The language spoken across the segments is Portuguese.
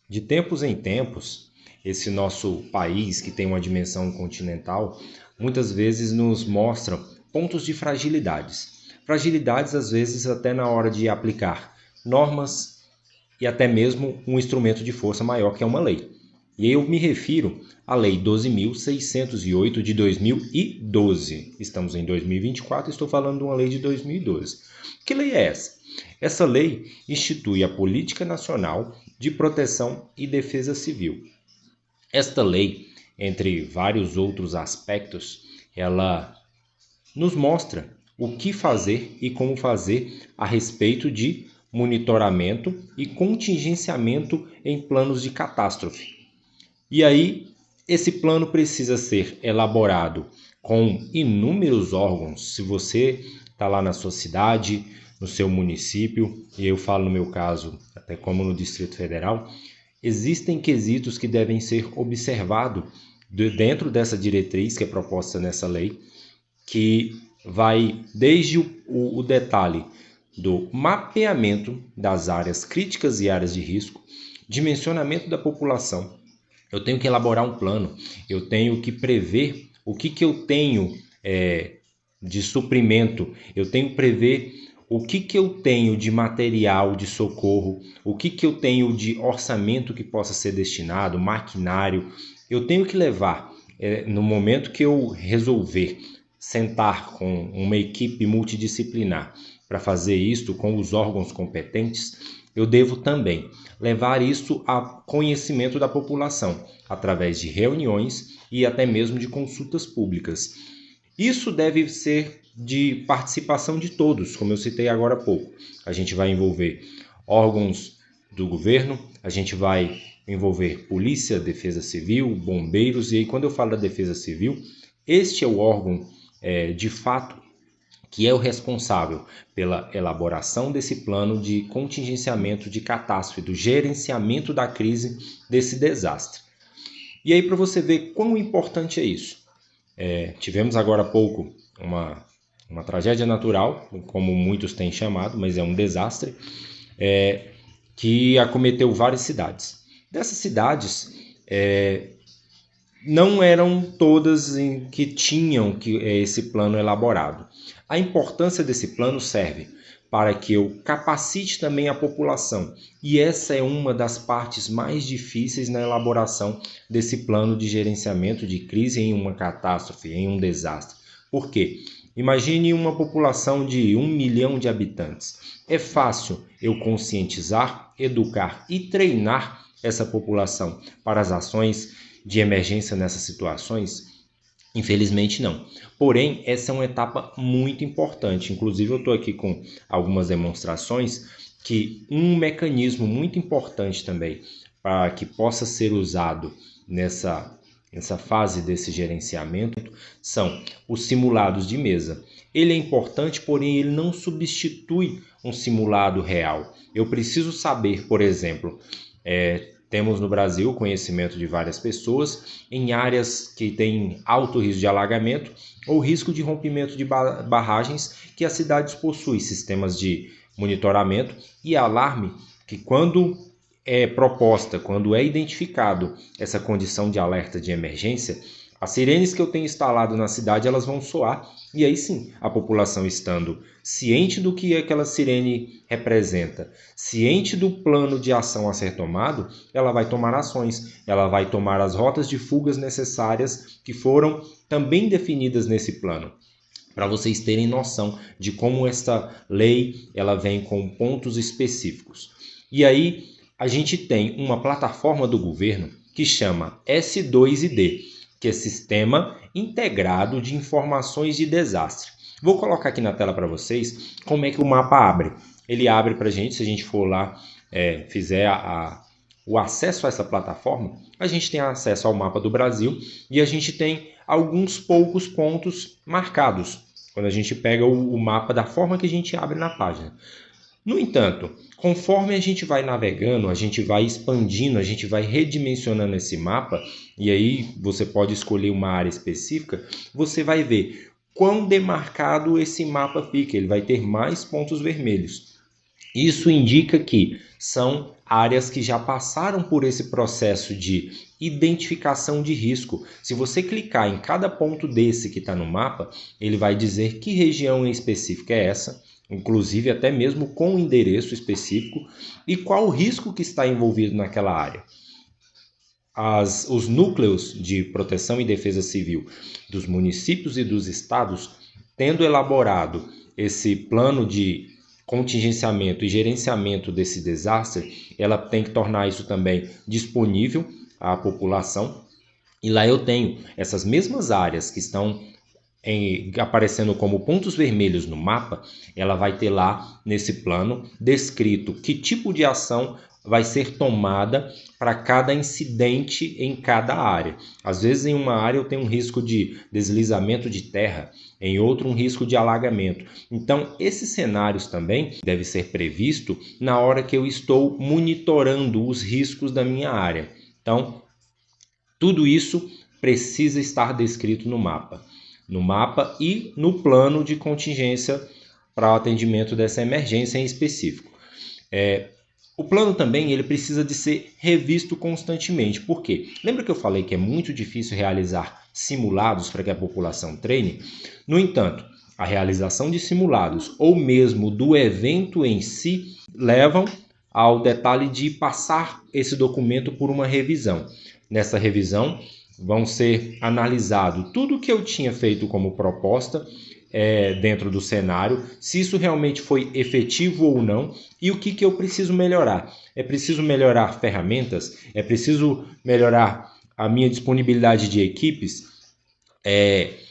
De tempos em tempos, esse nosso país, que tem uma dimensão continental, muitas vezes nos mostra pontos de fragilidades. Fragilidades, às vezes, até na hora de aplicar normas e até mesmo um instrumento de força maior, que é uma lei. E eu me refiro à Lei 12.608 de 2012. Estamos em 2024 e estou falando de uma lei de 2012. Que lei é essa? Essa lei institui a Política Nacional de Proteção e Defesa Civil. Esta lei, entre vários outros aspectos, ela nos mostra o que fazer e como fazer a respeito de monitoramento e contingenciamento em planos de catástrofe. E aí, esse plano precisa ser elaborado com inúmeros órgãos. Se você está lá na sua cidade, no seu município, e eu falo no meu caso, até como no Distrito Federal, existem quesitos que devem ser observados dentro dessa diretriz que é proposta nessa lei, que vai desde o detalhe do mapeamento das áreas críticas e áreas de risco, dimensionamento da população. Eu tenho que elaborar um plano, eu tenho que prever o que eu tenho de suprimento, eu tenho que prever o que eu tenho de material de socorro, o que eu tenho de orçamento que possa ser destinado, maquinário. Eu tenho que levar, no momento que eu resolver sentar com uma equipe multidisciplinar para fazer isto com os órgãos competentes, eu devo também levar isso a conhecimento da população, através de reuniões e até mesmo de consultas públicas. Isso deve ser de participação de todos, como eu citei agora há pouco. A gente vai envolver órgãos do governo, a gente vai envolver polícia, defesa civil, bombeiros, e aí quando eu falo da defesa civil, este é o órgão, de fato, que é o responsável pela elaboração desse plano de contingenciamento de catástrofe, do gerenciamento da crise desse desastre. E aí, para você ver quão importante é isso, tivemos agora há pouco uma tragédia natural, como muitos têm chamado, mas é um desastre, que acometeu várias cidades. Dessas cidades, não eram todas em que tinham esse plano elaborado. A importância desse plano serve para que eu capacite também a população. E essa é uma das partes mais difíceis na elaboração desse plano de gerenciamento de crise em uma catástrofe, em um desastre. Por quê? Imagine uma população de 1 milhão de habitantes. É fácil eu conscientizar, educar e treinar essa população para as ações de emergência nessas situações? Infelizmente não. Porém, essa é uma etapa muito importante. Inclusive, eu estou aqui com algumas demonstrações que um mecanismo muito importante também para que possa ser usado nessa fase desse gerenciamento são os simulados de mesa. Ele é importante, porém ele não substitui um simulado real. Eu preciso saber, por exemplo, temos no Brasil conhecimento de várias pessoas em áreas que têm alto risco de alagamento ou risco de rompimento de barragens que as cidades possuem sistemas de monitoramento e alarme que quando é proposta, quando é identificado essa condição de alerta de emergência, as sirenes que eu tenho instalado na cidade elas vão soar e aí sim, a população estando ciente do que aquela sirene representa, ciente do plano de ação a ser tomado, ela vai tomar ações, ela vai tomar as rotas de fugas necessárias que foram também definidas nesse plano. Para vocês terem noção de como esta lei ela vem com pontos específicos. E aí a gente tem uma plataforma do governo que chama S2ID, que é Sistema Integrado de Informações de Desastre. Vou colocar aqui na tela para vocês como é que o mapa abre. Ele abre para a gente, se a gente for lá, fizer o acesso a essa plataforma, a gente tem acesso ao mapa do Brasil e a gente tem alguns poucos pontos marcados, quando a gente pega o mapa da forma que a gente abre na página. No entanto, conforme a gente vai navegando, a gente vai expandindo, a gente vai redimensionando esse mapa, e aí você pode escolher uma área específica, você vai ver quão demarcado esse mapa fica, ele vai ter mais pontos vermelhos. Isso indica que são áreas que já passaram por esse processo de identificação de risco. Se você clicar em cada ponto desse que está no mapa, ele vai dizer que região em específico é essa, inclusive até mesmo com o endereço específico e qual o risco que está envolvido naquela área. Os núcleos de proteção e defesa civil dos municípios e dos estados, tendo elaborado esse plano de contingenciamento e gerenciamento desse desastre, ela tem que tornar isso também disponível à população. E lá eu tenho essas mesmas áreas que estão aparecendo como pontos vermelhos no mapa, ela vai ter lá nesse plano descrito que tipo de ação vai ser tomada para cada incidente em cada área. Às vezes em uma área eu tenho um risco de deslizamento de terra, em outro um risco de alagamento. Então esses cenários também devem ser previstos na hora que eu estou monitorando os riscos da minha área. Então tudo isso precisa estar descrito no mapa e no plano de contingência para o atendimento dessa emergência em específico. O plano também ele precisa de ser revisto constantemente. Por quê? Lembra que eu falei que é muito difícil realizar simulados para que a população treine? No entanto, a realização de simulados ou mesmo do evento em si levam ao detalhe de passar esse documento por uma revisão. Nessa revisão, vão ser analisado tudo o que eu tinha feito como proposta dentro do cenário, se isso realmente foi efetivo ou não e o que eu preciso melhorar. É preciso melhorar ferramentas? É preciso melhorar a minha disponibilidade de equipes?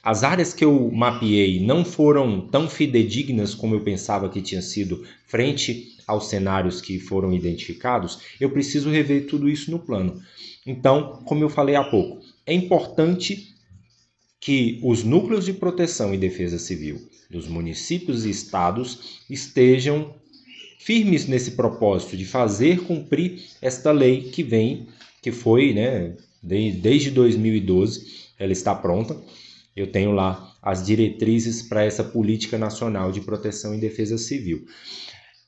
As áreas que eu mapeei não foram tão fidedignas como eu pensava que tinha sido frente aos cenários que foram identificados? Eu preciso rever tudo isso no plano. Então, como eu falei há pouco, é importante que os núcleos de proteção e defesa civil dos municípios e estados estejam firmes nesse propósito de fazer cumprir esta lei que foi, desde 2012, ela está pronta. Eu tenho lá as diretrizes para essa política nacional de proteção e defesa civil.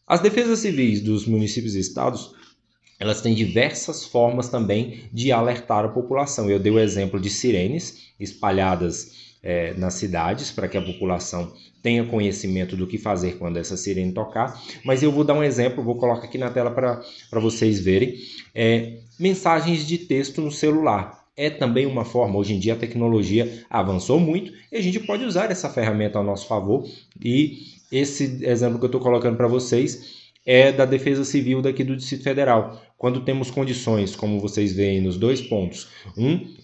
As defesas civis dos municípios e estados, elas têm diversas formas também de alertar a população. Eu dei o exemplo de sirenes espalhadas nas cidades para que a população tenha conhecimento do que fazer quando essa sirene tocar, mas eu vou dar um exemplo, vou colocar aqui na tela para vocês verem, mensagens de texto no celular. É também uma forma, hoje em dia a tecnologia avançou muito e a gente pode usar essa ferramenta ao nosso favor, e esse exemplo que eu estou colocando para vocês é da Defesa Civil daqui do Distrito Federal. Quando temos condições, como vocês veem nos 2 pontos,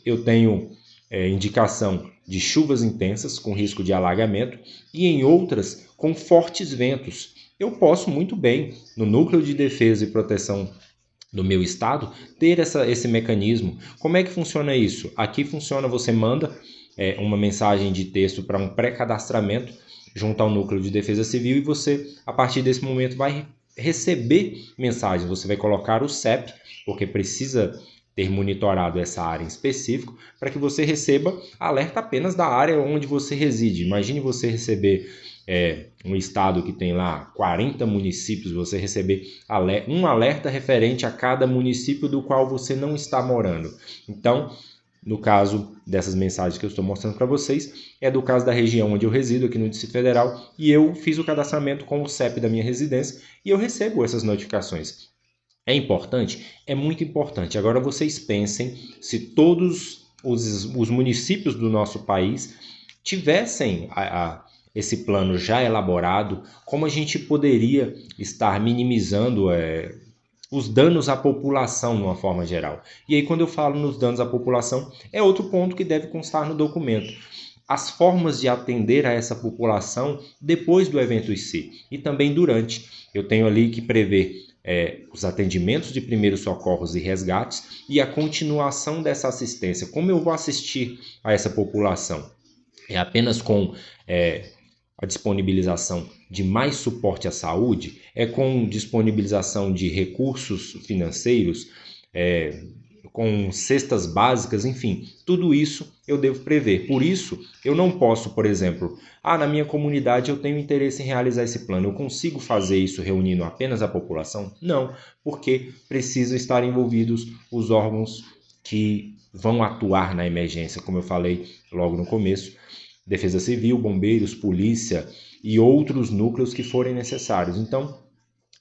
eu tenho indicação de chuvas intensas com risco de alagamento e em outras com fortes ventos. Eu posso muito bem, no núcleo de defesa e proteção do meu estado, ter esse mecanismo. Como é que funciona isso? Aqui funciona, você manda uma mensagem de texto para um pré-cadastramento junto ao núcleo de defesa civil e você, a partir desse momento, vai receber mensagens. Você vai colocar o CEP, porque precisa ter monitorado essa área em específico, para que você receba alerta apenas da área onde você reside. Imagine você receber um estado que tem lá 40 municípios, você receber um alerta referente a cada município do qual você não está morando. Então, no caso dessas mensagens que eu estou mostrando para vocês, é do caso da região onde eu resido, aqui no Distrito Federal, e eu fiz o cadastramento com o CEP da minha residência e eu recebo essas notificações. É importante? É muito importante. Agora vocês pensem se todos os municípios do nosso país tivessem esse plano já elaborado, como a gente poderia estar minimizando os danos à população de uma forma geral. E aí, quando eu falo nos danos à população, é outro ponto que deve constar no documento. As formas de atender a essa população depois do evento em si e também durante. Eu tenho ali que prever os atendimentos de primeiros socorros e resgates e a continuação dessa assistência. Como eu vou assistir a essa população? É apenas com a disponibilização de mais suporte à saúde? É com disponibilização de recursos financeiros, com cestas básicas, enfim, tudo isso eu devo prever. Por isso, eu não posso, por exemplo, na minha comunidade eu tenho interesse em realizar esse plano, eu consigo fazer isso reunindo apenas a população? Não, porque precisam estar envolvidos os órgãos que vão atuar na emergência, como eu falei logo no começo, Defesa Civil, bombeiros, polícia e outros núcleos que forem necessários. Então,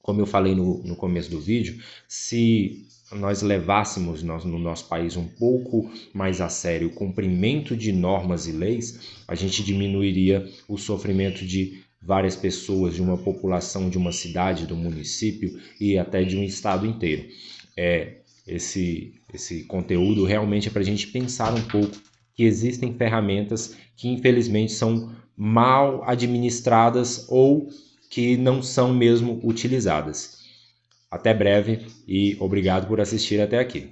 como eu falei no começo do vídeo, se nós levássemos no nosso país um pouco mais a sério o cumprimento de normas e leis, a gente diminuiria o sofrimento de várias pessoas, de uma população, de uma cidade, do município e até de um estado inteiro. Esse conteúdo realmente é para a gente pensar um pouco que existem ferramentas que infelizmente são mal administradas ou que não são mesmo utilizadas. Até breve e obrigado por assistir até aqui.